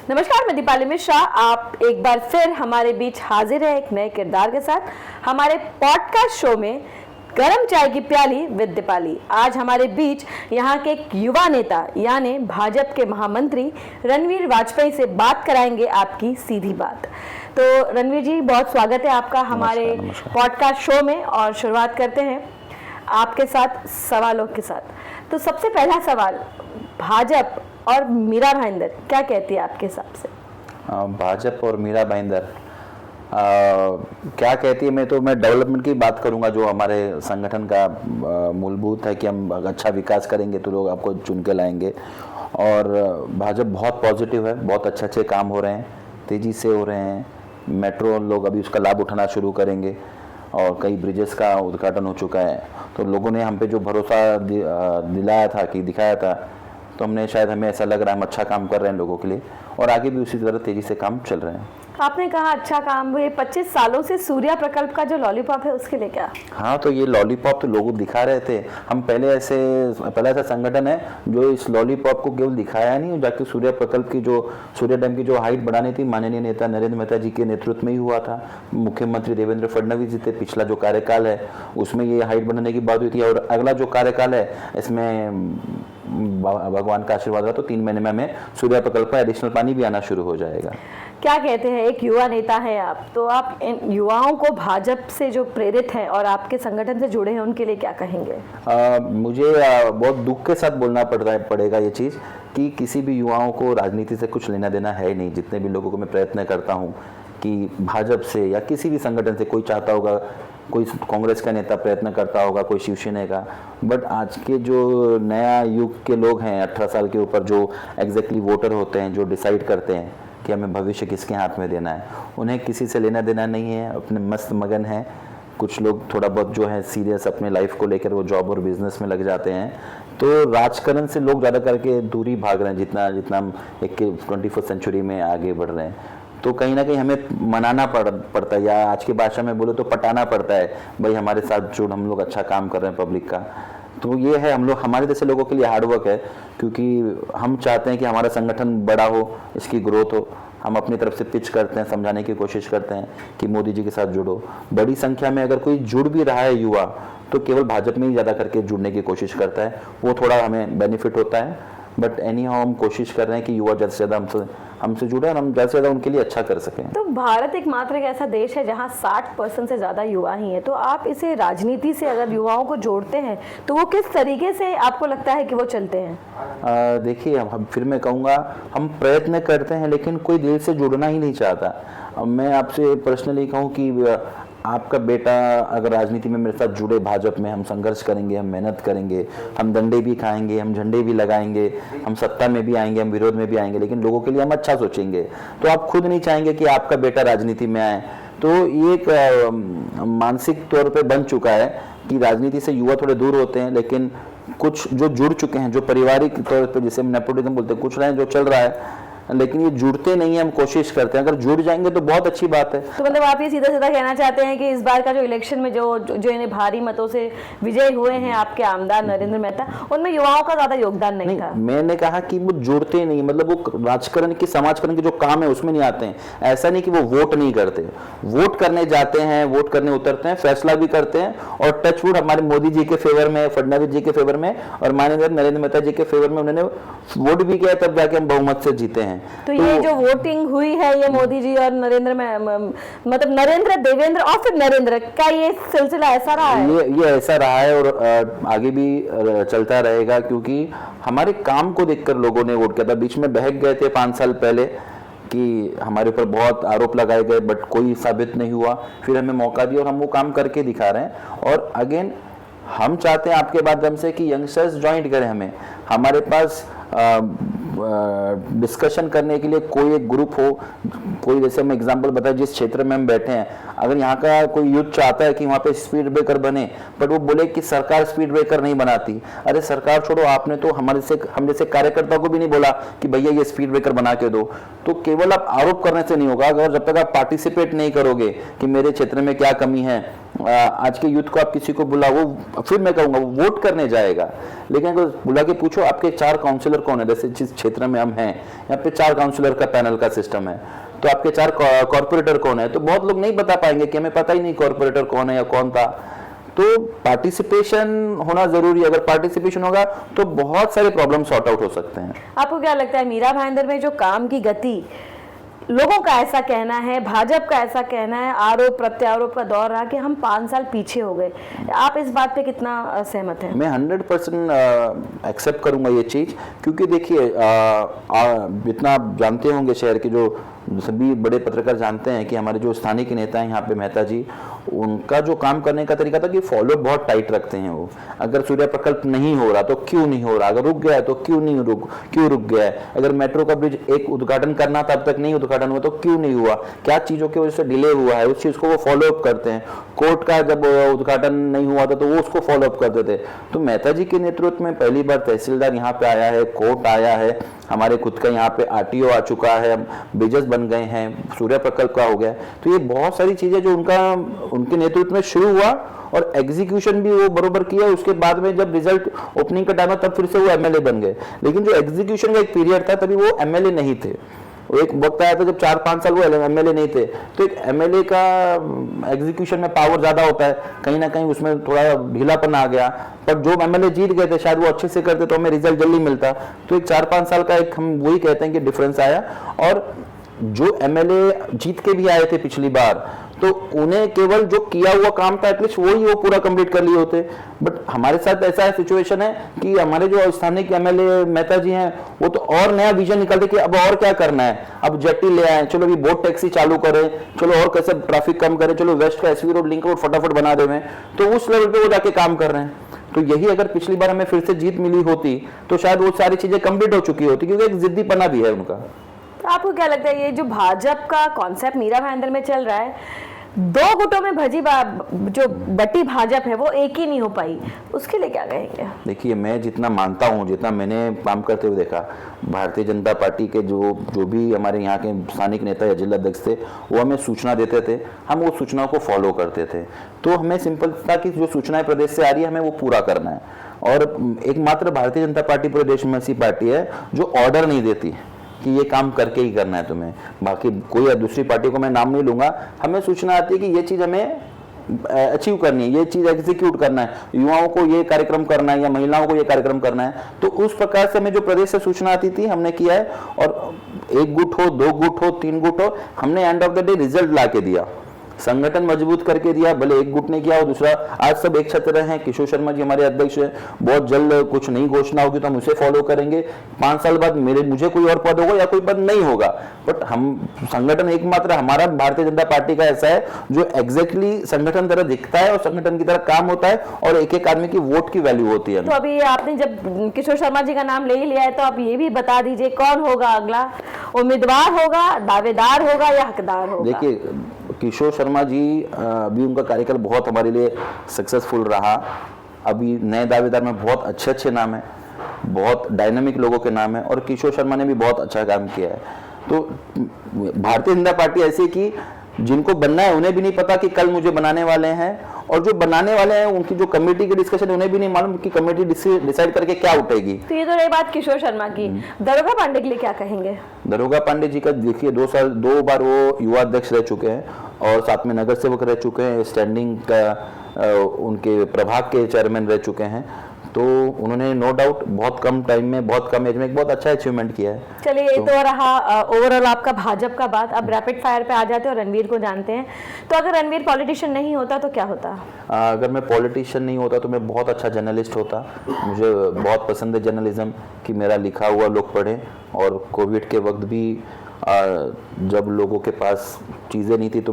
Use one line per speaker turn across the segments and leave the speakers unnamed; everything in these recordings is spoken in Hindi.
नमस्कार, मैं दीपाली मिश्रा। आप एक बार फिर हमारे बीच हाजिर है एक नए किरदार के साथ हमारे पॉडकास्ट शो में गरम चाय की प्याली विद दीपाली। आज हमारे बीच यहाँ के एक युवा नेता यानी भाजपा के महामंत्री रणवीर वाजपेयी से बात कराएंगे आपकी सीधी बात। तो रणवीर जी, बहुत स्वागत है आपका हमारे पॉडकास्ट शो में और शुरुआत करते हैं आपके साथ सवालों के साथ। तो सबसे पहला सवाल, भाजपा और मीरा भाईंदर क्या कहती है आपके हिसाब से?
भाजपा और मीरा भाईंदर क्या कहती है, मैं डेवलपमेंट की बात करूंगा। जो हमारे संगठन का मूलभूत है कि हम अच्छा विकास करेंगे तो लोग आपको चुन के लाएंगे। और भाजपा बहुत पॉजिटिव है, बहुत अच्छे काम हो रहे हैं, तेज़ी से हो रहे हैं। मेट्रो लोग अभी उसका लाभ उठाना शुरू करेंगे और कई ब्रिजेस का उद्घाटन हो चुका है। तो लोगों ने हम पे जो भरोसा दिलाया था कि दिखाया था, तो हमें ऐसा लग रहा है हम अच्छा काम कर रहे हैं लोगों के लिए और आगे भी उसी तरह तेजी से काम चल रहे हैं।
आपने कहा अच्छा काम हुए, 25 सालों से सूर्या प्रकल्प का जो लॉलीपॉप है उसके लिए क्या?
हाँ, तो ये लॉलीपॉप तो लोग दिखा रहे थे। हम पहला ऐसा संगठन है जो इस लॉलीपॉप को केवल दिखाया नहीं, जाके सूर्या प्रकल्प की जो सूर्य डैम की जो हाइट बढ़ानी थी माननीय नेता नरेंद्र मेहता जी के नेतृत्व में ही हुआ था। मुख्यमंत्री देवेंद्र फडणवीस जी थे, पिछला जो कार्यकाल है उसमें ये हाइट बढ़ाने की बात हुई थी। और अगला जो कार्यकाल है इसमें भगवान का आशीर्वाद रहा तो 3 महीने में हमें सूर्या प्रकल्प का एडिशनल पानी भी आना शुरू हो जाएगा।
क्या कहते हैं, एक युवा नेता है आप, तो आप इन युवाओं को भाजपा से जो प्रेरित हैं और आपके संगठन से जुड़े हैं उनके लिए क्या कहेंगे?
मुझे बहुत दुख के साथ बोलना पड़ेगा ये चीज़ कि किसी भी युवाओं को राजनीति से कुछ लेना देना है नहीं। जितने भी लोगों को मैं प्रयत्न करता हूँ कि भाजपा से या किसी भी संगठन से, कोई चाहता होगा, कोई कांग्रेस का नेता प्रयत्न करता होगा, कोई शिवसेना का, बट आज के जो नया युग के लोग हैं 18 साल के ऊपर, जो एग्जैक्टली वोटर होते हैं, जो डिसाइड करते हैं कि हमें भविष्य किसके हाथ में देना है, उन्हें किसी से लेना देना नहीं है, अपने मस्त मगन है। कुछ लोग थोड़ा बहुत जो है सीरियस अपने लाइफ को लेकर वो जॉब और बिजनेस में लग जाते हैं। तो राजकारण से लोग ज़्यादा करके दूरी भाग रहे हैं जितना हम 21वीं सेंचुरी में आगे बढ़ रहे हैं। तो कहीं ना कहीं हमें मनाना पड़ता है, या आज की भाषा में बोले तो पटाना पड़ता है, भाई हमारे साथ जुड़, हम लोग अच्छा काम कर रहे हैं पब्लिक का। तो ये है, हम लोग हमारे जैसे लोगों के लिए हार्डवर्क है, क्योंकि हम चाहते हैं कि हमारा संगठन बड़ा हो, इसकी ग्रोथ हो। हम अपनी तरफ से पिच करते हैं, समझाने की कोशिश करते हैं कि मोदी जी के साथ जुड़ो। बड़ी संख्या में अगर कोई जुड़ भी रहा है युवा, तो केवल भाजपा में ही ज़्यादा करके जुड़ने की कोशिश करता है, वो थोड़ा हमें बेनिफिट होता है। बट एनी हाउ हम कोशिश कर रहे हैं कि युवा ज़्यादा से ज़्यादा हमसे जुड़े और हम ज़्यादा से ज़्यादा उनके लिए अच्छा कर सकें।
तो भारत एकमात्र एक ऐसा देश है जहां 60% से ज़्यादा युवा ही हैं। तो आप इसे राजनीति से अगर युवाओं को जोड़ते हैं तो वो किस तरीके से आपको लगता है कि वो चलते हैं?
देखिए, हम फिर मैं कहूँगा, हम प्रयत्न करते हैं लेकिन कोई दिल से जुड़ना ही नहीं चाहता। अब मैं आपसे पर्सनली कहूँ कि आपका बेटा अगर राजनीति में मेरे साथ जुड़े, भाजपा में, हम संघर्ष करेंगे, हम मेहनत करेंगे, हम डंडे भी खाएंगे, हम झंडे भी लगाएंगे, हम सत्ता में भी आएंगे, हम विरोध में भी आएंगे, लेकिन लोगों के लिए हम अच्छा सोचेंगे। तो आप खुद नहीं चाहेंगे कि आपका बेटा राजनीति में आए। तो ये एक मानसिक तौर पे बन चुका है कि राजनीति से युवा थोड़े दूर होते हैं, लेकिन कुछ जो जुड़ चुके हैं, जो पारिवारिक तौर पर, जिसे हम नेपोटिज्म बोलते हैं, कुछ रहे जो चल रहा है, लेकिन ये जुड़ते नहीं है। हम कोशिश करते हैं, अगर जुड़ जाएंगे तो बहुत अच्छी बात है।
तो मतलब आप ये सीधा सीधा कहना चाहते हैं कि इस बार का जो इलेक्शन में जो इन्हें भारी मतों से विजय हुए हैं आपके आमदार नरेंद्र मेहता, उनमें युवाओं का ज्यादा योगदान नहीं था?
मैंने कहा कि वो जुड़ते नहीं, मतलब वो राजकारण की, समाजकरण के जो काम है उसमें नहीं आते हैं। ऐसा नहीं कि वो वोट नहीं करते, वोट करने जाते हैं, वोट करने उतरते हैं, फैसला भी करते हैं। और टचवुड हमारे मोदी जी के फेवर में, फडणवीस जी के फेवर में और माननीय नरेंद्र मेहता जी के फेवर में उन्होंने वोट भी किया, तब जाके हम बहुमत से जीते हैं।
तो ये जो वोटिंग हुई है, ये मोदी जी और नरेंद्र में मतलब नरेंद्र, देवेंद्र और फिर नरेंद्र का ये सिलसिला ऐसा रहा है?
ये ऐसा रहा है और आगे भी चलता रहेगा, क्योंकि हमारे काम को देखकर लोगों ने वोट किया था। बीच में बहक गए थे 5 साल पहले कि हमारे ऊपर बहुत आरोप लगाए गए, बट कोई साबित नहीं हुआ। फिर हमें मौका दिया और हम वो काम करके दिखा रहे हैं। और अगेन हम चाहते हैं आपके माध्यम से कि यंगस्टर्स ज्वाइन करें हमें। हमारे पास डिस्कशन करने के लिए कोई एक ग्रुप हो, कोई, जैसे हम एग्जांपल बताएं, जिस क्षेत्र में हम बैठे हैं, अगर यहाँ का कोई यूथ चाहता है कि वहाँ पे स्पीड ब्रेकर बने, बट वो बोले कि सरकार स्पीड ब्रेकर नहीं बनाती। अरे सरकार छोड़ो, आपने तो हम जैसे कार्यकर्ताओं को भी नहीं बोला कि भैया ये स्पीड ब्रेकर बना के दो। तो केवल आप आरोप करने से नहीं होगा, अगर जब तक आप पार्टिसिपेट नहीं करोगे कि मेरे क्षेत्र में क्या कमी है, आज के यूथ को आप किसी को बुलाओ, फिर मैं कहूँगा वो वोट करने जाएगा, लेकिन अगर बुला के पूछो आपके 4 काउंसलर कौन है, जैसे जिस क्षेत्र में हम हैं यहाँ पे 4 काउंसलर का पैनल का सिस्टम है, तो आपके 4 कॉर्पोरेटर कौन है, तो बहुत लोग नहीं बता पाएंगे कि हमें पता ही नहीं कॉर्पोरेटर कौन है या कौन था। तो पार्टिसिपेशन होना जरूरी है, अगर पार्टिसिपेशन होगा तो बहुत सारे प्रॉब्लम सॉर्ट आउट हो सकते हैं।
आपको क्या लगता है मीरा भाईंदर में जो काम की गति, लोगों का ऐसा कहना है, भाजपा का ऐसा कहना है, आरोप प्रत्यारोप का दौर रहा कि हम 5 साल पीछे हो गए, आप इस बात पे कितना सहमत हैं?
मैं 100% एक्सेप्ट करूंगा ये चीज़, क्योंकि देखिए जितना आप जानते होंगे, शहर के जो सभी बड़े पत्रकार जानते हैं कि हमारे जो स्थानीय के नेता हैं यहाँ पे मेहता जी, उनका जो काम करने का तरीका था कि फॉलो बहुत टाइट रखते हैं वो। अगर सूर्य प्रकल्प नहीं हो रहा तो क्यों नहीं हो रहा, अगर रुक गया है तो क्यों रुक गया है, अगर मेट्रो का ब्रिज एक उद्घाटन करना था अब तक नहीं उद्घाटन हुआ तो क्यों नहीं हुआ, क्या चीज़ों की वजह से डिले हुआ है, उस चीज़ को वो फॉलो अप करते हैं। कोर्ट का जब उद्घाटन नहीं हुआ था तो वो उसको फॉलो अप करते थे। तो मेहता जी के नेतृत्व में पहली बार तहसीलदार यहाँ पे आया है, कोर्ट आया है, हमारे खुद का यहाँ पे आरटीओ आ चुका है, ब्रिजेस बन गए हैं, सूर्य प्रकल्प का हो गया। तो ये बहुत सारी चीजें जो उनके नेतृत्व में शुरू हुआ और एग्जीक्यूशन भी वो बरोबर किया। उसके बाद में जब रिजल्ट ओपनिंग का टाइम है तब फिर से वो एमएलए बन गए, लेकिन जो एग्जीक्यूशन का एक पीरियड था तभी वो एमएलए नहीं थे। वो एक वक्त आया था जब 4-5 साल वो एमएलए नहीं थे। तो एक एमएलए का एग्जीक्यूशन में पावर ज्यादा होता है, कहीं ना कहीं उसमें थोड़ा ढीलापन आ गया, पर जो एमएलए जीत गए थे शायद वो अच्छे से करते तो हमें रिजल्ट जल्दी मिलता। तो एक 4-5 साल का एक हम वही कहते हैं कि डिफरेंस आया। और जो एमएलए जीत के भी आए थे पिछली बार तो उन्हें केवल जो किया हुआ काम था एटलीस्ट वही वो पूरा कंप्लीट कर लिए होते। बट हमारे साथ ऐसा सिचुएशन है कि हमारे जो स्थानीय के एमएलए मेहता जी हैं वो तो और नया विजन निकालते कि अब और क्या करना है, अब जेटी ले आए, चलो अभी बोट टैक्सी चालू करें, चलो और कैसे ट्रैफिक कम करें, चलो वेस्ट का एसवी रोड लिंक रोड फटाफट बना दे, तो उस लेवल पे वो जाके काम कर रहे हैं। तो यही अगर पिछली बार हमें फिर से जीत मिली होती तो शायद वो सारी चीजें कंप्लीट हो चुकी होती, क्योंकि एक जिद्दीपना भी है उनका।
तो आपको क्या लगता है ये जो भाजपा का कॉन्सेप्ट मीरा भाईंदर में चल रहा है, 2 गुटों में जो बटी भाजपा है वो एक ही नहीं हो पाई, उसके लिए क्या कहेंगे? देखिए,
मैं जितना मानता हूँ, जितना मैंने काम करते हुए देखा, भारतीय जनता पार्टी के जो भी हमारे यहाँ के स्थानिक नेता या जिला अध्यक्ष थे वो हमें सूचना देते थे, हम वो सूचनाओं को फॉलो करते थे। तो हमें सिंपल था कि जो सूचनाएं प्रदेश से आ रही है हमें वो पूरा करना है। और एकमात्र भारतीय जनता पार्टी पूरे देश में ऐसी पार्टी है जो ऑर्डर नहीं देती कि ये काम करके ही करना है तुम्हें। बाकी कोई दूसरी पार्टी को मैं नाम नहीं लूंगा, हमें सूचना आती है कि ये चीज हमें अचीव करनी है, ये चीज एग्जीक्यूट करना है, युवाओं को ये कार्यक्रम करना है या महिलाओं को ये कार्यक्रम करना है। तो उस प्रकार से हमें जो प्रदेश से सूचना आती थी हमने किया है। और 1 गुट हो, 2 गुट हो, 3 गुट हो, हमने end of the day result ला के दिया, संगठन मजबूत करके दिया। भले 1 गुट ने किया और दूसरा, आज सब एक छत्र हैं। किशोर शर्मा जी हमारे अध्यक्ष हैं, बहुत जल्द कुछ नई घोषणा होगी तो हम उसे फॉलो करेंगे। 5 साल बाद मुझे कोई और पद होगा या कोई पद नहीं होगा, बट हम संगठन एकमात्र हमारा भारतीय जनता पार्टी का ऐसा है जो एग्जैक्टली संगठन तरह दिखता है और संगठन की तरह काम होता है और एक आदमी की वोट की वैल्यू होती है।
तो अभी आपने जब किशोर शर्मा जी का नाम ले ही लिया है तो आप ये भी बता दीजिए कौन होगा अगला उम्मीदवार, होगा दावेदार होगा या हकदार होगा?
देखिए, किशोर शर्मा जी अभी उनका कार्यकाल बहुत हमारे लिए सक्सेसफुल रहा। अभी नए दावेदार में बहुत अच्छे नाम है, बहुत डायनामिक लोगों के नाम है और किशोर शर्मा ने भी बहुत अच्छा काम किया है। तो भारतीय जनता पार्टी ऐसी कि जिनको बनना है उन्हें भी नहीं पता कि कल मुझे बनाने वाले हैं, और जो बनाने वाले हैं उनकी जो कमेटी की डिस्कशन है उन्हें भी नहीं मालूम कि कमेटी डिसाइड करके क्या उठेगी।
तो ये तो रही बात किशोर शर्मा की। दरोगा पांडे के लिए क्या कहेंगे?
दरोगा पांडे जी का देखिए 2 बार वो युवा अध्यक्ष रह चुके हैं और साथ में नगर सेवक रह चुके हैं, स्टैंडिंग का उनके प्रभाग के चेयरमैन रह चुके हैं। तो उन्होंने नो डाउट बहुत कम टाइम में, बहुत कम एज में एक बहुत अच्छा अचीवमेंट किया है।
चलिए, ये तो रहा ओवरऑल आपका भाजपा का बात। अब रैपिड फायर पे आ जाते हैं और रणवीर को जानते हैं। तो अगर रणवीर पॉलिटिशियन नहीं होता तो क्या होता?
अगर मैं पॉलिटिशियन नहीं होता तो मैं बहुत अच्छा जर्नलिस्ट होता। मुझे बहुत पसंद है जर्नलिज्म कि मेरा लिखा हुआ लोग पढ़ें। और कोविड के वक्त भी जब लोगों के पास चीज़ें नहीं थी तो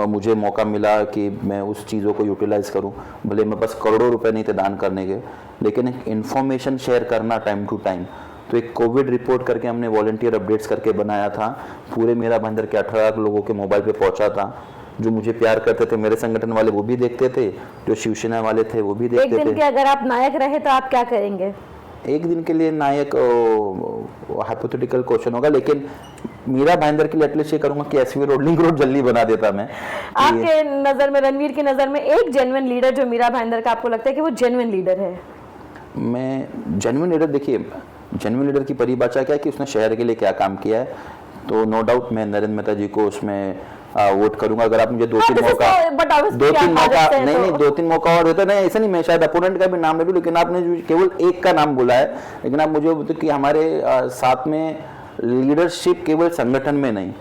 मुझे मौका मिला कि मैं उस चीज़ों को यूटिलाइज करूं। भले मेरे पास करोड़ों रुपए नहीं थे दान करने के, लेकिन एक इन्फॉर्मेशन शेयर करना टाइम टू टाइम। तो एक कोविड रिपोर्ट करके हमने वॉलंटियर अपडेट्स करके बनाया था, पूरे मेरा भाईंदर के 18 लाख लोगों के मोबाइल पे पहुंचा था। जो मुझे प्यार करते थे मेरे संगठन वाले वो भी देखते थे, जो शिवसेना वाले थे वो भी देखते थे।
एक दिन के अगर आप नायक रहे तो आप क्या करेंगे?
एक दिन के लिए नायक हाइपोथेटिकल क्वेश्चन होगा, लेकिन मीरा भाईंदर के लिए एटलीस्ट ये करूंगा कि एसवी रोड लिंक रोड जल्दी बना देता मैं।
आपके नजर में, रणवीर की नजर में, एक जेन्युइन लीडर जो मीरा भाईंदर का आपको लगता है कि वो जेन्युइन लीडर है?
मैं जेन्युइन लीडर, देखिए जेन्युइन लीडर की परिभाषा क्या है कि उसने शहर के लिए क्या काम किया है, तो नो डाउट मैं नरेंद्र मेहता जी को उसमें वोट करूंगा। अगर आप मुझे दो तीन मौका और देते, नहीं ऐसा नहीं, मैं शायद अपोनेंट का भी नाम ले लूं, लेकिन आपने केवल एक का नाम बोला है। लेकिन आप मुझे बताओ कि हमारे साथ में लीडरशिप केवल संगठन में नहीं,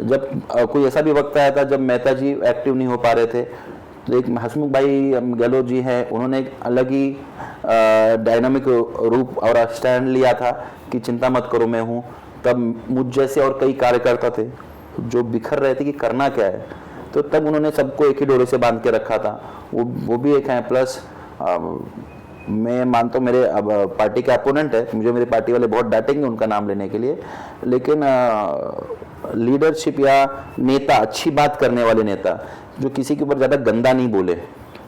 जब कोई ऐसा भी वक्त आया था जब मेहता जी एक्टिव नहीं हो पा रहे थे, तो एक हसमुख भाई गहलोत जी हैं, उन्होंने एक अलग ही डायनामिक रूप और स्टैंड लिया था कि चिंता मत करो मैं हूँ। तब मुझ जैसे और कई कार्यकर्ता थे जो बिखर रहे थे कि करना क्या है, तो तब उन्होंने सबको एक ही डोरे से बांध के रखा था। वो भी एक है। प्लस मैं मानता हूँ मेरे अब पार्टी के अपोनेंट है, मुझे मेरी पार्टी वाले बहुत डांटेंगे उनका नाम लेने के लिए, लेकिन लीडरशिप या नेता, अच्छी बात करने वाले नेता जो किसी के ऊपर ज़्यादा गंदा नहीं बोले,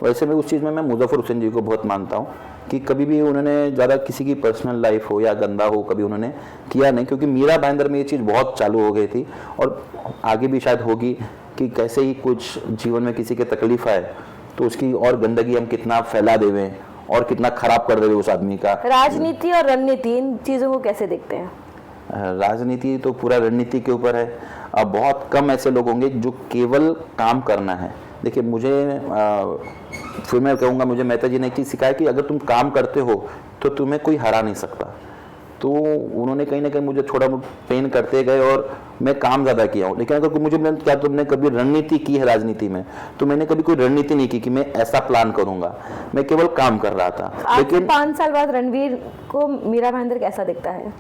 वैसे में उस चीज़ में मैं मुजफ्फर हुसैन जी को बहुत मानता हूँ कि कभी भी उन्होंने ज़्यादा किसी की पर्सनल लाइफ हो या गंदा हो कभी उन्होंने किया नहीं। क्योंकि मीरा भाईंदर में ये चीज़ बहुत चालू हो गई थी और आगे भी शायद होगी कि कैसे ही कुछ जीवन में किसी के तकलीफ आए तो उसकी और गंदगी हम कितना फैला देवें और कितना खराब कर देवे उस आदमी का।
राजनीति और रणनीति, इन चीज़ों को कैसे देखते हैं?
राजनीति तो पूरा रणनीति के ऊपर है। अब बहुत कम ऐसे लोग होंगे जो केवल काम करना है। देखिए मुझे फिर मैं कहूँगा, मुझे मेहता जी ने एक चीज़ सिखाया कि अगर तुम काम करते हो तो तुम्हें कोई हरा नहीं सकता। तो उन्होंने कहीं ना कहीं मुझे थोड़ा पेन करते गए और मैं काम ज़्यादा किया हूँ। लेकिन अगर मुझे क्या तुमने कभी रणनीति की है राजनीति में, तो मैंने कभी कोई रणनीति नहीं की कि मैं ऐसा प्लान करूँगा, मैं केवल काम कर रहा था।
लेकिन 5 साल बाद रणवीर को मीरा भाईंदर कैसा दिखता है?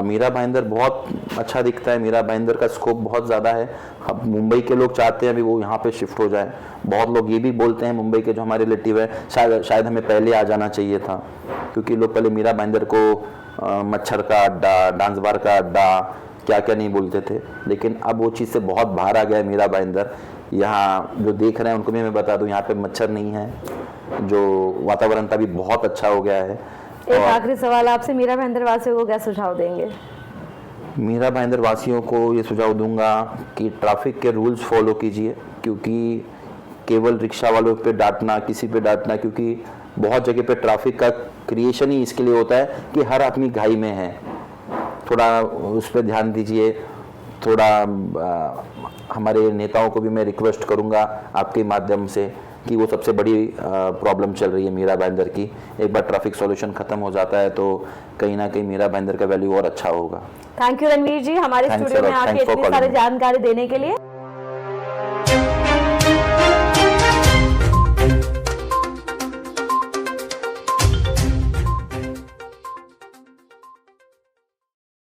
मीरा भाईंदर बहुत अच्छा दिखता है। मीरा भाईंदर का स्कोप बहुत ज़्यादा है। अब मुंबई के लोग चाहते हैं अभी वो यहाँ पे शिफ्ट हो जाए। बहुत लोग ये भी बोलते हैं मुंबई के जो हमारे रिलेटिव है, शायद हमें पहले आ जाना चाहिए था, क्योंकि लोग पहले मीरा भाईंदर को मच्छर का अड्डा, डांस बार का अड्डा, क्या क्या नहीं बोलते थे। लेकिन अब वो चीज़ से बहुत बाहर आ गया है मीरा भाईंदर। यहाँ जो देख रहे हैं उनको भी मैं बता दूँ, यहाँ पे मच्छर नहीं है, जो वातावरण था भी बहुत अच्छा हो गया है।
एक आखिरी सवाल आपसे, मीरा भाईंदर वासियों को क्या सुझाव देंगे?
मीरा भाईंदर वासियों को ये सुझाव दूंगा कि ट्रैफिक के रूल्स फॉलो कीजिए, क्योंकि केवल रिक्शा वालों पे डांटना, किसी पे डांटना, क्योंकि बहुत जगह पे ट्रैफिक का क्रिएशन ही इसके लिए होता है कि हर आदमी घाई में है। थोड़ा उस पर ध्यान दीजिए। थोड़ा हमारे नेताओं को भी मैं रिक्वेस्ट करूंगा आपके माध्यम से कि वो सबसे बड़ी प्रॉब्लम चल रही है मीरा भाईंदर की, एक बार ट्रैफिक सॉल्यूशन खत्म हो जाता है तो कहीं ना कहीं मीरा भाईंदर का वैल्यू और अच्छा होगा।
थैंक यू रणवीर जी, हमारे स्टूडियो में आके इतनी सारी जानकारी देने के लिए।